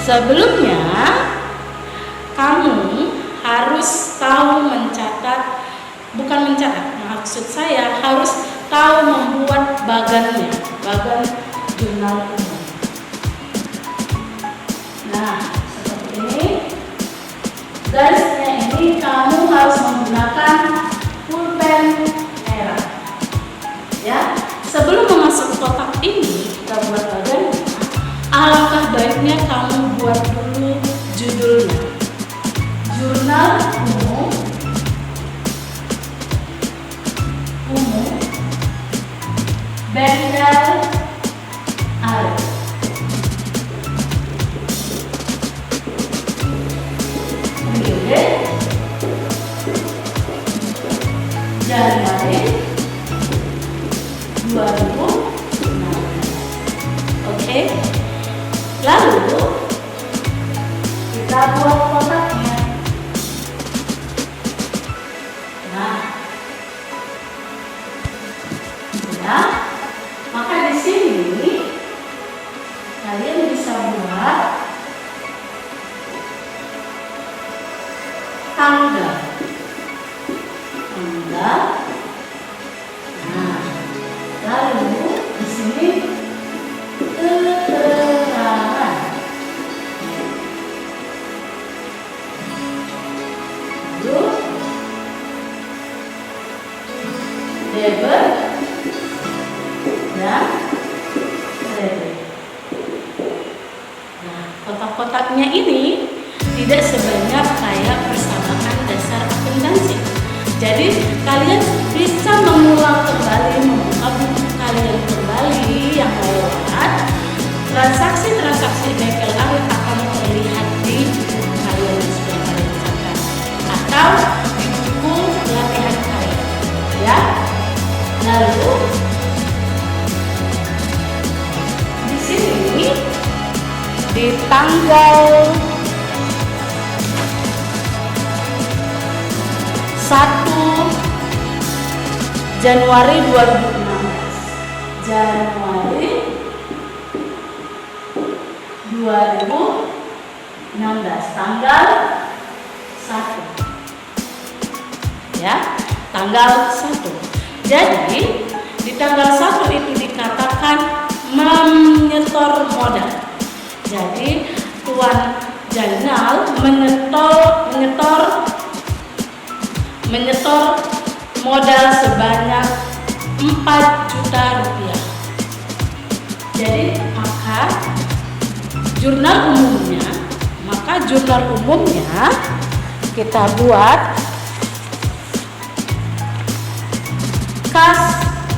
Sebelumnya, kamu harus tahu bukan mencatat, maksud saya harus tahu membuat bagan jurnal umum. Nah, seperti ini. Garisnya ini kamu harus menggunakan pulpen merah. Ya, sebelum memasuk kotak ini kita buat bagannya. Alangkah baiknya kamu buat dulu judulnya. Jurnal umum bengkel Arif. Periode Januari 2016. Oke. Lalu kita buat kotaknya. Nah, ya, maka di sini kalian bisa buat tanggal. Nah, lalu di sini keterangan. Lalu debit dan kredit. Nah, kotak-kotaknya ini tidak sebanyak kayak persamaan dasar akuntansi. Jadi kalian bisa mengulang kembali, membuka buku kalian kembali yang lewat. Transaksi-transaksi bengkel Arif akan terlihat di buku kalian yang sudah kalian catat atau di buku latihan kalian. Ya. Lalu di sini di tanggal 1 Januari 2016. Januari 2016 tanggal 1. Ya, tanggal 1. Jadi di tanggal 1 itu dikatakan menyetor modal. Jadi Tuan Jainal menyetor modal sebanyak 4 juta rupiah. Jadi maka jurnal umumnya kita buat kas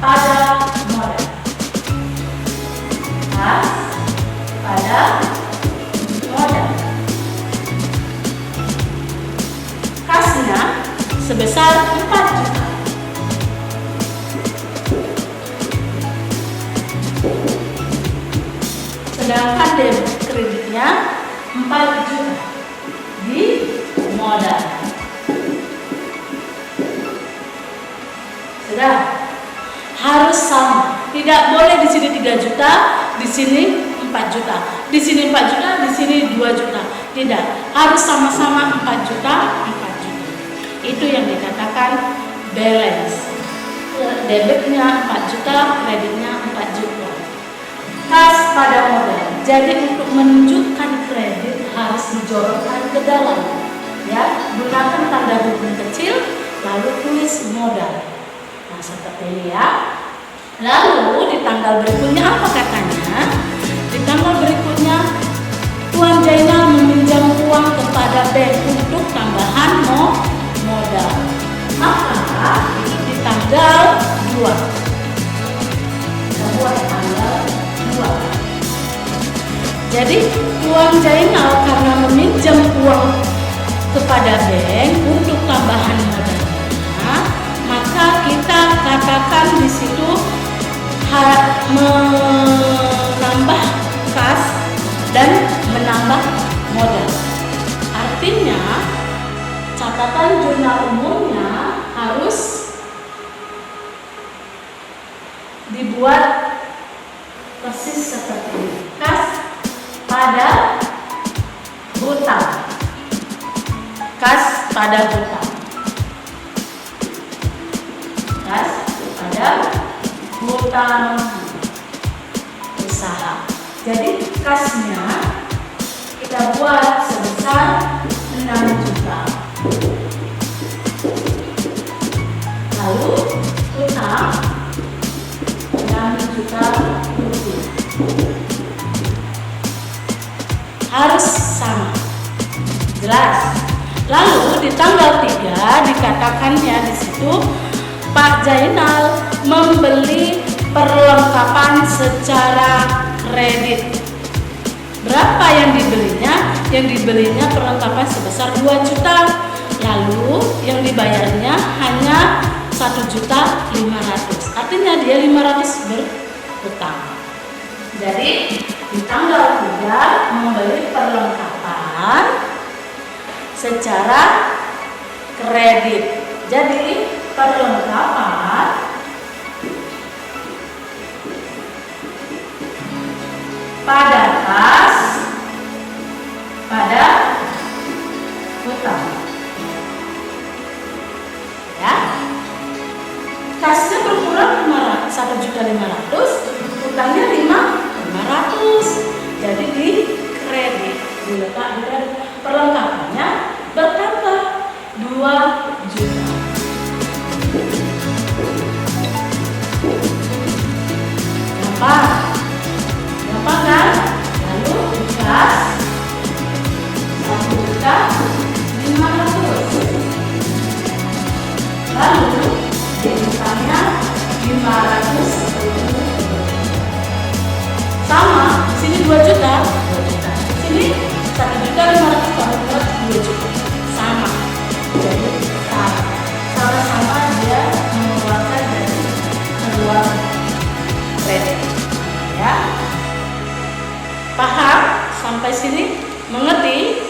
pada modal. Kas pada modal. Kasnya sebesar 4 juta. Sedangkan debit kreditnya 4 juta di modal. Sudah, harus sama. Tidak boleh di sini 3 juta, di sini 4 juta. Di sini 4 juta, di sini 2 juta. Tidak, harus sama-sama 4 juta, 4 juta. Itu yang dikatakan balance. Debitnya 4 juta, kreditnya 4 juta. Kas pada modal. Jadi untuk menunjukkan kredit harus dijorokkan ke dalam. Ya, gunakan tanda huruf kecil, lalu tulis modal. Nah, seperti ini ya. Lalu di tanggal berikutnya apa katanya? Di tanggal berikutnya Tuan Jainal meminjam uang kepada bank untuk tambahan modal. Maka itu di tanggal 2. Kita buat tanggal 2. Jadi Tuan Jainal karena meminjam uang kepada bank untuk tambahan modalnya, maka kita katakan di situ menambah kas dan menambah modal. Artinya catatan jurnal umumnya harus dibuat persis seperti ini. Kas pada pada hutang. Kas pada hutang usaha. Jadi kasnya kita buat sebesar 6 juta. Lalu hutang 6 juta rupiah. Harus sama. Jelas. Lalu di tanggal 3 dikatakannya di situ Pak Jainal membeli perlengkapan secara kredit. Berapa yang dibelinya? Yang dibelinya perlengkapan sebesar 2 juta. Lalu yang dibayarnya hanya 1.500.000. Artinya dia 500 berhutang. Jadi di tanggal 3 membeli perlengkapan secara kredit. Jadi perlengkapan pada kas pada hutang. Ya. Kasnya berkurang 1.500.000, hutangnya 500. Jadi di kredit diletak di perlengkapannya bertambah 2 juta. Gampang kan? Lalu kas 1.500.000. Lalu hutangnya 500.000. Sama, sini 2 juta. Sini 1.500.000 2 juta. Sama. Jadi sama-sama dia mengeluarkan dari keluar kredit. Ya. Paham sampai sini? Mengerti?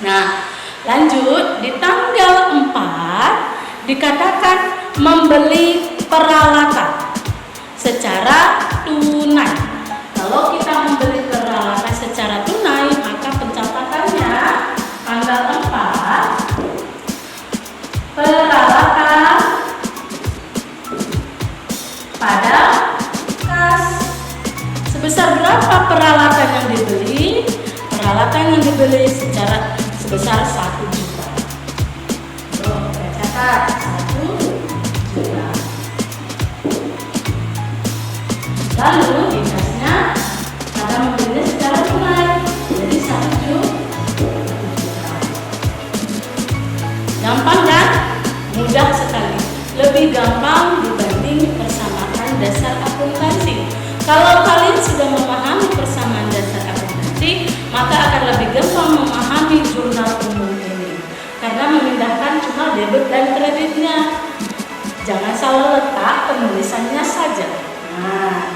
Nah, lanjut di tanggal 4 dikatakan membeli peralatan secara tunai. Kalau kita membeli peralatan secara tunai, maka pencatatannya tanggal 4 peralatan pada kas. Sebesar berapa peralatan yang dibeli? Peralatan yang dibeli sebesar 1 juta. Kita catat 1 juta. Lalu di kasnya ada membelinya secara tunai, jadi 1 juta. Gampang kan? Mudah sekali. Lebih gampang dibanding persamaan dasar akuntansi. Kalau kalian sudah memahami persamaan dasar akuntansi, maka akan lebih gampang memahami jurnal umum ini. Karena memindahkan cuma debit dan kreditnya. Jangan salah letak penulisannya saja. Nah,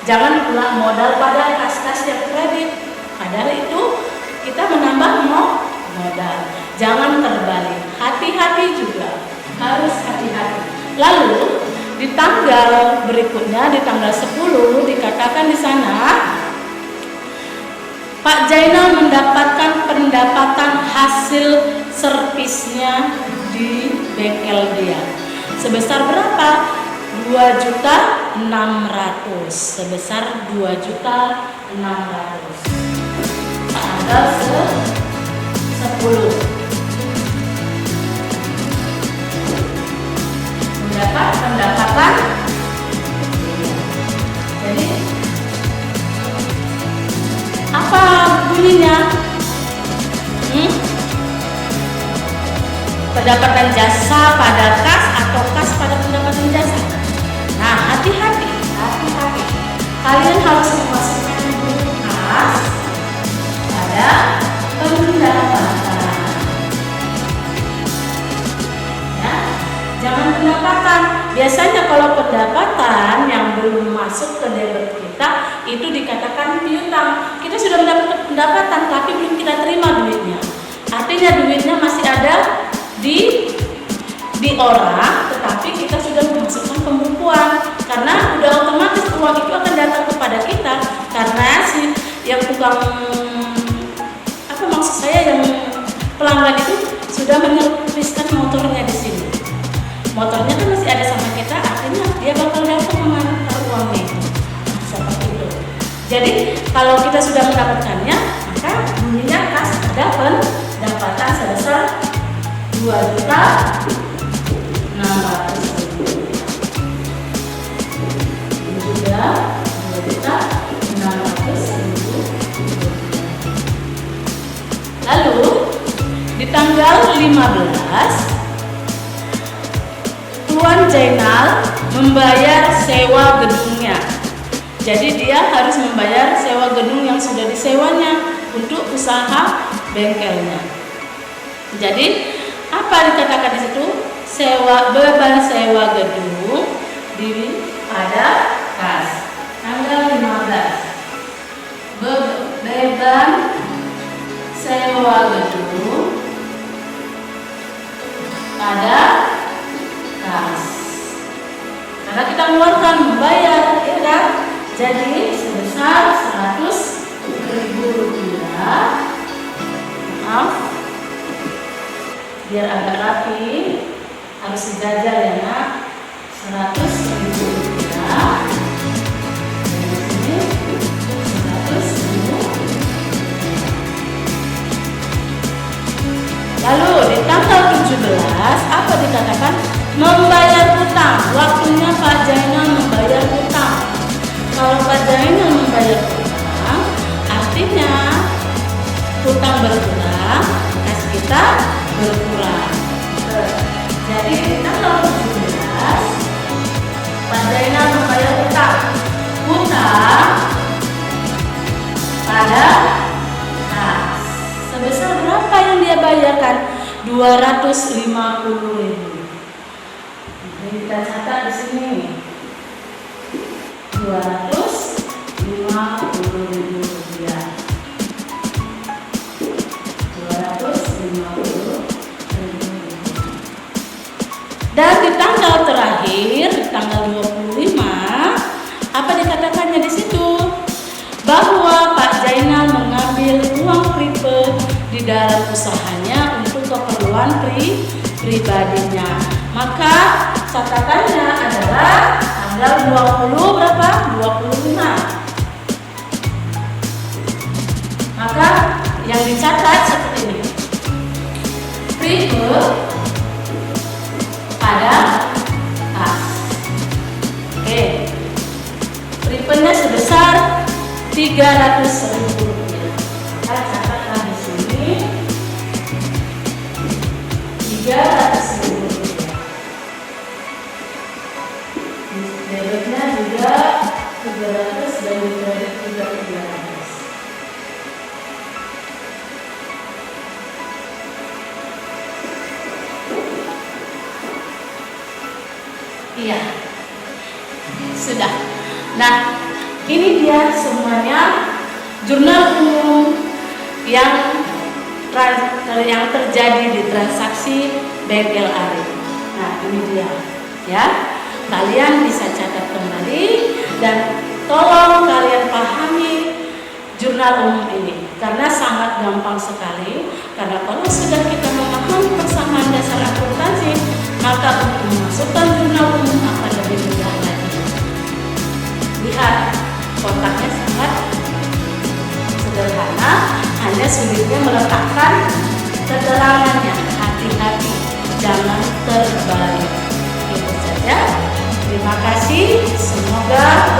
jangan pula modal pada kas-kas yang kredit. Padahal itu kita menambah modal. Jangan terbalik. Hati-hati juga. Harus hati-hati. Lalu di tanggal berikutnya, di tanggal 10 dikatakan di sana Pak Jainal mendapatkan pendapatan hasil servisnya di bengkel dia. Sebesar berapa? 2.600.000. Sebesar 2.600.000. Tanggal 10. Mendapat pendapatan. Jadi apa bunyinya? Pendapatan jasa pada kas atau kas pada pendapatan jasa. Nah, hati-hati. Kalian harus memasukkan kas pada pendapatan. Ya, jangan pendapatan. Biasanya kalau pendapatan yang belum masuk ke debit kita itu dikatakan piutang. Kita sudah mendapat pendapatan tapi belum kita terima duitnya. Artinya duitnya masih ada di orang, tetapi kita sudah memasukkan pembukuan karena udah otomatis uang itu akan datang kepada kita karena si yang tukang yang pelanggan itu sudah menyerviskan motornya di sini. Motornya kan masih ada sama kita, artinya dia bakal datang mengantar uangnya itu. Nah, seperti itu. Jadi kalau kita sudah mendapatkannya, maka bunyinya kas ada pendapatan sebesar 2.600.000. Ini juga 2.600.000. Lalu di tanggal 15 Tuan Jainal membayar sewa gedungnya. Jadi dia harus membayar sewa gedung yang sudah disewanya untuk usaha bengkelnya. Jadi apa dikatakan di situ? Beban sewa gedung pada kas tanggal 15. Beban sewa gedung pada kas. Karena kita mengeluarkan membayar, ya kan? Jadi sebesar 100.000 rupiah. Maaf, biar agak rapi, harus dijajal ya nak. 100.000 rupiah. Ini 100.000. Lalu di tanggal 17 apa dikatakan? Membayar hutang. Waktunya Pak Jainal membayar hutang. Kalau Pak Jainal membayar hutang, artinya hutang berkurang, kas kita berkurang. Jadi di tanggal 17 Pak Jainal membayar hutang pada kas. Sebesar berapa yang dia bayarkan? 250.000. Kita catat di sini. 250.000 rupiah. 250.000. Dan di tanggal terakhir, di tanggal 25, apa dikatakannya di situ? Bahwa Pak Jainal mengambil uang prepaid di dalam usahanya untuk keperluan pribadinya. Maka catatannya adalah tanggal 20 berapa? 25. Maka yang dicatat seperti ini. Prepaid pada kas. Oke. Prepaidnya sebesar 300.000 rupiah. Kita catatkan di sini 300.000 rupiah. Debitnya juga 300 dan kredit juga 300. Iya, sudah. Nah, ini dia semuanya jurnal umum yang terjadi di transaksi bengkel Arif. Nah, ini dia, ya. Kalian bisa catat kembali dan tolong kalian pahami jurnal umum ini karena sangat gampang sekali. Karena kalau sudah kita memahami persamaan dasar akuntansi, maka untuk memasukkan jurnal umum akan lebih mudah lagi. Lihat, kotaknya sangat sederhana, hanya sulitnya meletakkan keterangannya. Hati-hati, jangan terbalik. Itu saja. Terima kasih. Semoga